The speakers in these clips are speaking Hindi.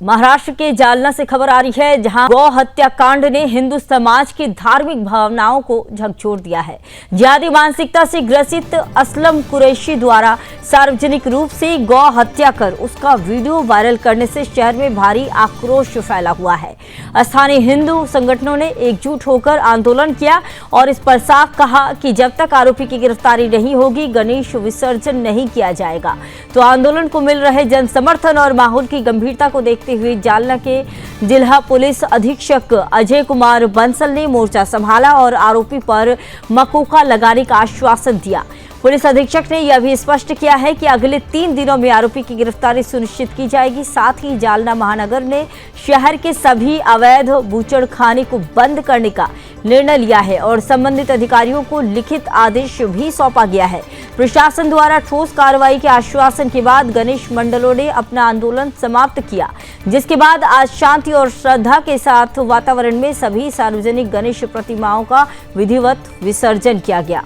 महाराष्ट्र के जालना से खबर आ रही है, जहां गौ हत्याकांड ने हिंदू समाज की धार्मिक भावनाओं को झकझोर दिया है। जिहादी मानसिकता से ग्रसित असलम कुरैशी द्वारा सार्वजनिक रूप से गौ हत्या कर उसका वीडियो वायरल करने से शहर में भारी आक्रोश फैला हुआ है। स्थानीय हिंदू संगठनों ने एकजुट होकर आंदोलन किया और इस पर साफ कहा कि जब तक आरोपी की गिरफ्तारी नहीं होगी, गणेश विसर्जन नहीं किया जाएगा। तो आंदोलन को मिल रहे जन समर्थन और माहौल की गंभीरता को देखते हुए जालना के जिला पुलिस अधीक्षक अजय कुमार बंसल ने मोर्चा संभाला और आरोपी पर मकोका लगाने का आश्वासन दिया। पुलिस अधीक्षक ने यह भी स्पष्ट किया है कि अगले 3 दिनों में आरोपी की गिरफ्तारी सुनिश्चित की जाएगी। साथ ही जालना महानगर ने शहर के सभी अवैध बूचड़खाने को बंद करने का निर्णय लिया है और संबंधित अधिकारियों को लिखित आदेश भी सौंपा गया है। प्रशासन द्वारा ठोस कार्रवाई के आश्वासन के बाद गणेश मंडलों ने अपना आंदोलन समाप्त किया, जिसके बाद आज शांति और श्रद्धा के साथ वातावरण में सभी सार्वजनिक गणेश प्रतिमाओं का विधिवत विसर्जन किया गया।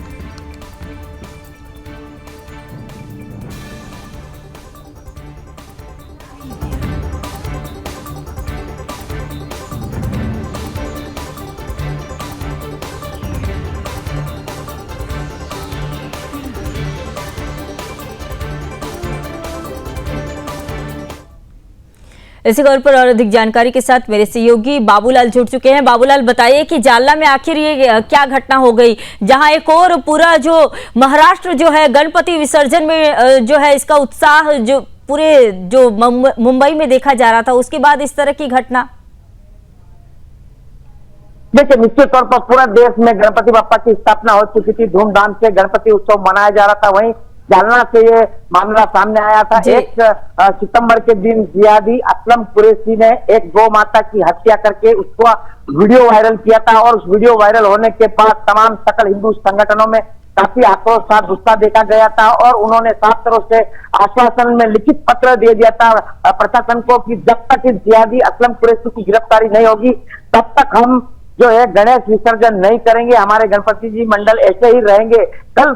इसी खबर पर और अधिक जानकारी के साथ मेरे सहयोगी बाबूलाल जुड़ चुके हैं। बाबूलाल, बताइए कि जालना में आखिर ये क्या घटना हो गई, जहां एक और पूरा जो महाराष्ट्र जो है गणपति विसर्जन में जो है इसका उत्साह जो पूरे जो मुंबई में देखा जा रहा था, उसके बाद इस तरह की घटना। देखिए, निश्चित तौर पर पूरा देश में गणपति बप्पा की स्थापना हो चुकी थी, धूमधाम से गणपति उत्सव मनाया जा रहा था। वहीं जालना से ये मामला सामने आया था। 1 सितंबर के दिन जिहादी असलम कुरैशी ने एक गौ माता की हत्या करके उसको वीडियो वायरल किया था और उस वीडियो वायरल होने के बाद तमाम सकल हिंदू संगठनों में काफी आक्रोश था, गुस्सा देखा गया था और उन्होंने साफ तरह से आश्वासन में लिखित पत्र दे दिया था प्रशासन को कि जब तक इस जिहादी असलम कुरैशी की गिरफ्तारी नहीं होगी तब तक हम जो है गणेश विसर्जन नहीं करेंगे, हमारे गणपति जी मंडल ऐसे ही रहेंगे। कल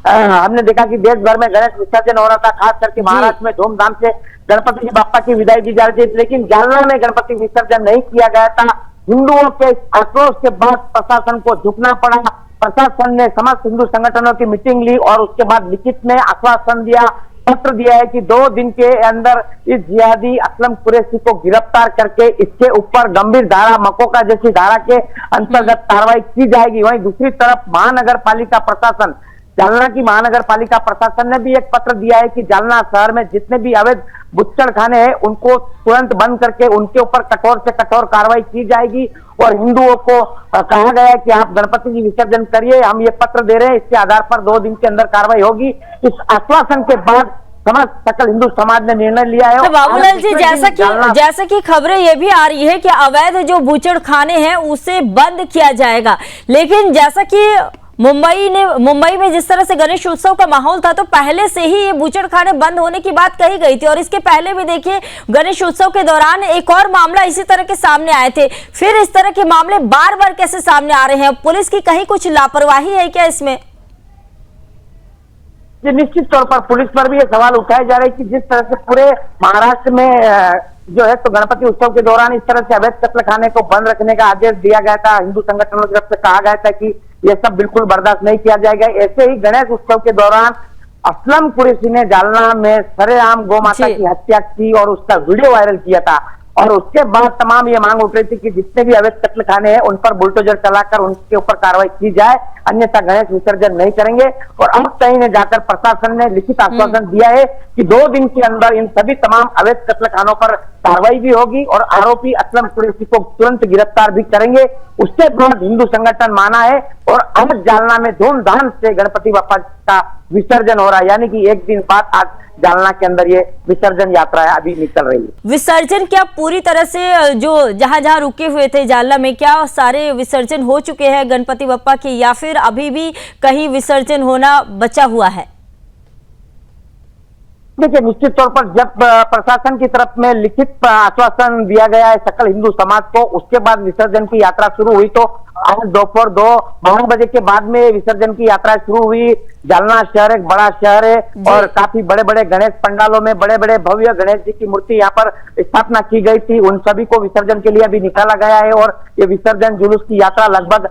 हमने देखा कि देश भर में गणेश विसर्जन हो रहा था, खास करके महाराष्ट्र में धूमधाम से गणपति जी बाप्पा की विदाई दी जा रही थी, लेकिन जालना में गणपति विसर्जन नहीं किया गया था। हिंदुओं के आक्रोश के बाद प्रशासन को झुकना पड़ा। प्रशासन ने समस्त हिंदू संगठनों की मीटिंग ली और उसके बाद लिखित में आश्वासन दिया, पत्र दिया है कि 2 दिन के अंदर इस जिहादी असलम कुरैशी को गिरफ्तार करके इसके ऊपर गंभीर धारा मकोका जैसी धारा के अंतर्गत कार्रवाई की जाएगी। वहीं दूसरी तरफ महानगर पालिका प्रशासन, जालना की महानगर पालिका प्रशासन ने भी एक पत्र दिया है कि जालना शहर में जितने भी अवैध बुच्चड़खाने हैं उनको तुरंत बंद करके उनके ऊपर कठोर से कठोर कार्रवाई की जाएगी और हिंदुओं को कहा गया है कि आप गणपति जी विसर्जन करिए, हम ये पत्र दे रहे हैं, इसके आधार पर 2 दिन के अंदर कार्रवाई होगी। इस आश्वासन के बाद समस्त सकल हिंदू समाज ने निर्णय लिया है। तो बाबूलाल जी, जैसा कि खबरें ये भी आ रही है कि अवैध जो बूचड़खाने हैं उसे बंद किया जाएगा, लेकिन जैसा कि मुंबई में जिस तरह से गणेश उत्सव का माहौल था, तो पहले से ही ये बूचड़खाने बंद होने की बात कही गई थी और इसके पहले भी देखिए गणेश उत्सव के दौरान एक और मामला इसी तरह के सामने आए थे। फिर इस तरह के मामले बार बार कैसे सामने आ रहे हैं? पुलिस की कहीं कुछ लापरवाही है क्या इसमें? निश्चित तौर पर पुलिस पर भी ये सवाल उठाए जा रहे हैं कि जिस तरह से पूरे महाराष्ट्र में जो है तो गणपति उत्सव के दौरान इस तरह से अवैध कत्लखाने को बंद रखने का आदेश दिया गया था, हिंदू संगठनों की तरफ से कहा गया था कि यह सब बिल्कुल बर्दाश्त नहीं किया जाएगा। ऐसे ही गणेश उत्सव के दौरान असलम कुरैशी ने जालना में सरेआम गौ माता की हत्या की और उसका वीडियो वायरल किया था और उसके बाद तमाम ये मांग उठ रही थी कि जितने भी अवैध कत्लखाने हैं उन पर बुलडोजर चलाकर उनके ऊपर कार्रवाई की जाए, अन्यथा गणेश विसर्जन नहीं करेंगे। और अब कहीं ने जाकर प्रशासन ने लिखित आश्वासन दिया है कि 2 दिन के अंदर इन सभी तमाम अवैध कत्लखानों पर कार्रवाई भी होगी और आरोपी असलम कुरैशी को तुरंत गिरफ्तार भी करेंगे। उसके बाद हिंदू संगठन माना है और आज जालना में धूमधाम से गणपति बप्पा का विसर्जन हो रहा है, यानी कि 1 दिन बाद आज जालना के अंदर ये विसर्जन यात्रा है अभी निकल रही है। विसर्जन क्या पूरी तरह से जो जहां रुके हुए थे जालना में, क्या सारे विसर्जन हो चुके हैं गणपति बप्पा के, या फिर अभी भी कहीं विसर्जन होना बचा हुआ है? देखिए, निश्चित तौर पर जब प्रशासन की तरफ में लिखित आश्वासन दिया गया है सकल हिंदू समाज को, उसके बाद विसर्जन की यात्रा शुरू हुई तो आज दोपहर 2 बजे के बाद में विसर्जन की यात्रा शुरू हुई। जालना शहर एक बड़ा शहर है और काफी बड़े बड़े गणेश पंडालों में बड़े बड़े भव्य गणेश जी की मूर्ति यहाँ पर स्थापना की गई थी। उन सभी को विसर्जन के लिए अभी निकाला गया है और ये विसर्जन जुलूस की यात्रा लगभग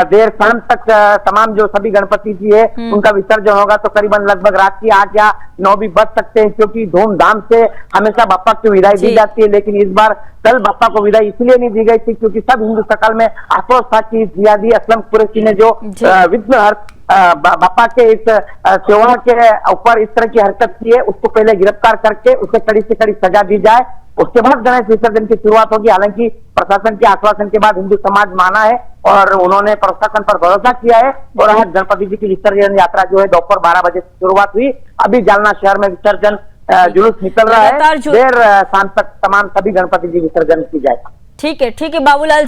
देर शाम तक तमाम जो सभी गणपति जी है उनका विसर्जन होगा। तो करीबन लगभग रात की 8 या 9 भी बज सकते हैं, क्योंकि धूमधाम से हमेशा बापा की विदाई दी जाती है। लेकिन इस बार कल बापा को विदाई इसलिए नहीं दी गई थी क्योंकि सब हिंदू सकल में आक्रोश था कि जियादी असलम कुरैशी ने जो विघ्नहर बापा के इस सेवा के ऊपर इस तरह की हरकत की है, उसको पहले गिरफ्तार करके उसे कड़ी से कड़ी सजा दी जाए, उसके बाद गणेश विसर्जन की शुरुआत होगी। हालांकि प्रशासन के आश्वासन के बाद हिंदू समाज माना है और उन्होंने प्रशासन पर भरोसा किया है और आज गणपति जी की विसर्जन यात्रा जो है दोपहर 12 बजे से शुरुआत हुई। अभी जालना शहर में विसर्जन जुलूस निकल रहा है। देर शाम तक तमाम सभी गणपति जी विसर्जन की जाए। ठीक है बाबूलाल